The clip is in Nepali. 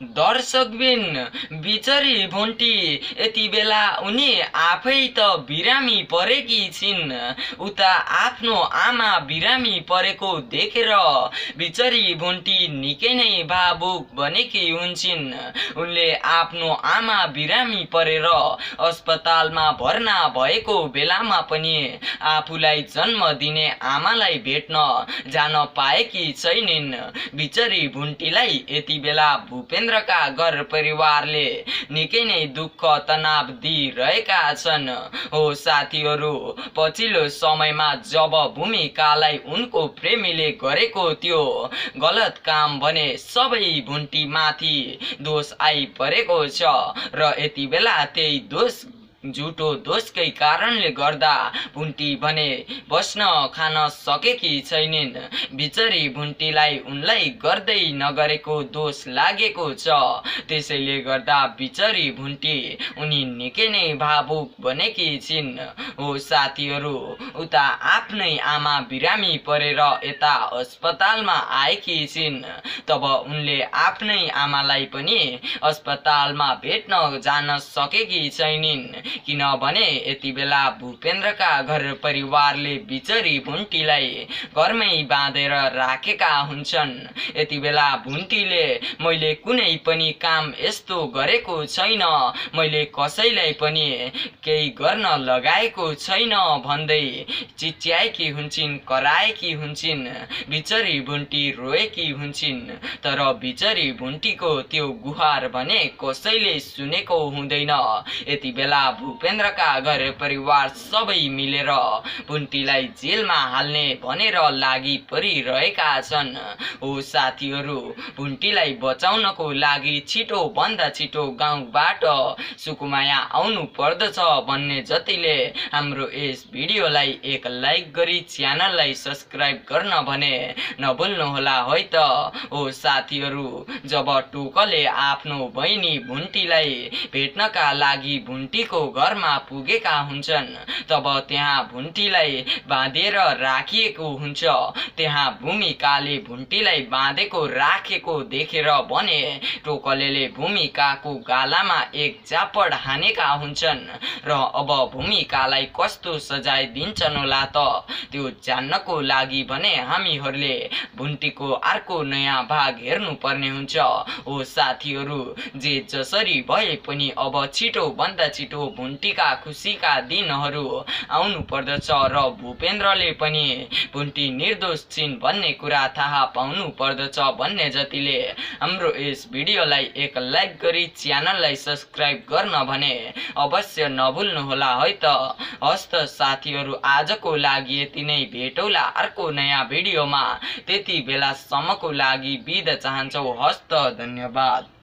दर्शकबिन बिचरी भुन्टी यति बेला उनी आफै त बिरामी परेकी छिन्। उता आफ्नो आमा बिरामी परेको देखेर बिचरी भुन्टी निकै नै भावुक बनेकी हुन्छिन्। उनले आफ्नो आमा बिरामी परेर अस्पतालमा भर्ना भएको बेलामा पनि आफूलाई जन्म दिने आमालाई भेट्न जान पाएकी छैनिन्। बिचरी भुन्टीलाई यति बेला भूपेन्द्रका घर परिवारले निकै नै दुःख तनाव दिइरहेका छन्। हो साथीहरू, पछिल्लो समयमा जब भूमिकालाई उनको प्रेमीले गरेको त्यो गलत काम भने सबै भुन्टी माथि दोष आइपरेको छ र यति बेला त्यही दोष झुटो दोषकै कारणले गर्दा भुन्टी भने बस्न खान सकेकी छैनिन्। बिचरी भुन्टीलाई उनलाई गर्दै नगरेको दोष लागेको छ। त्यसैले गर्दा बिचरी भुन्टी उनी निकै नै भावुक बनेकी छिन्। हो साथीहरू, उता आफ्नै आमा बिरामी परेर यता अस्पतालमा आएकी छिन्। तब उनले आफ्नै आमालाई पनि अस्पतालमा भेट्न जान सकेकी छैनिन्, किनभने यति बेला भूपेन्द्रका घर परिवारले बिचरी भुन्टीलाई घरमै बाँधेर राखेका हुन्छन्। यति बेला भुन्टीले मैले कुनै पनि काम यस्तो गरेको छैन, मैले कसैलाई पनि केही गर्न लगाएको छैन भन्दै चिच्याएकी हुन्छिन्, कराएकी हुन्छिन्। बिचरी भुन्टी रोएकी हुन्छिन्, तर बिचरी भुन्टीको त्यो गुहार भने कसैले सुनेको हुँदैन। यति बेला भूपेन्द्रका घर परिवार सबै मिलेर भुन्टीलाई जेलमा हाल्ने भनेर लागि परिरहेका छन्। हो साथीहरू, भुन्टीलाई बचाउनको लागि छिटो भन्दा छिटो गाउँबाट सुकुमाया आउनु पर्दछ भन्ने जतिले हाम्रो यस भिडियोलाई एक लाइक गरी च्यानललाई सब्स्क्राइब गर्न भने नभुल्नुहोला है त। हो साथीहरू, जब टोकले आफ्नो बहिनी भुन्टीलाई भेट्नका लागि भुन्टीको घरमा पुगेका हुन्छन्, तब त्यहाँ भुन्टीलाई बाँधेर राखिएको हुन्छ। त्यहाँ भूमिकाले भुन्टीलाई बाँधेको राखेको देखेर भने टोकले भूमिकाको गालामा एक चापड हानेका हुन्छन् र अब भूमिकालाई कस्तो सजाय दिन्छन् होला त त्यो जान्नको लागि भने हामीहरूले भुन्टीको अर्को नयाँ भाग हेर्नु पर्ने हुन्छ। हो साथीहरू, जे जसरी भए पनि अब छिटो भन्दा छिटो भुन्टीका खुसीका दिनहरू आउनु पर्दछ र भूपेन्द्रले पनि भुन्टी निर्दोष छिन् भन्ने कुरा थाहा पाउनु पर्दछ भन्ने जतिले हाम्रो यस भिडियोलाई एक लाइक गरी च्यानललाई सब्स्क्राइब गर्न भने अवश्य नभुल्नुहोला है त। हस्त साथीहरू, आजको लागि यति नै। भेटौला अर्को नयाँ भिडियोमा। त्यति बेलासम्मको लागि बिदा चाहन्छौ। हस्त, धन्यवाद।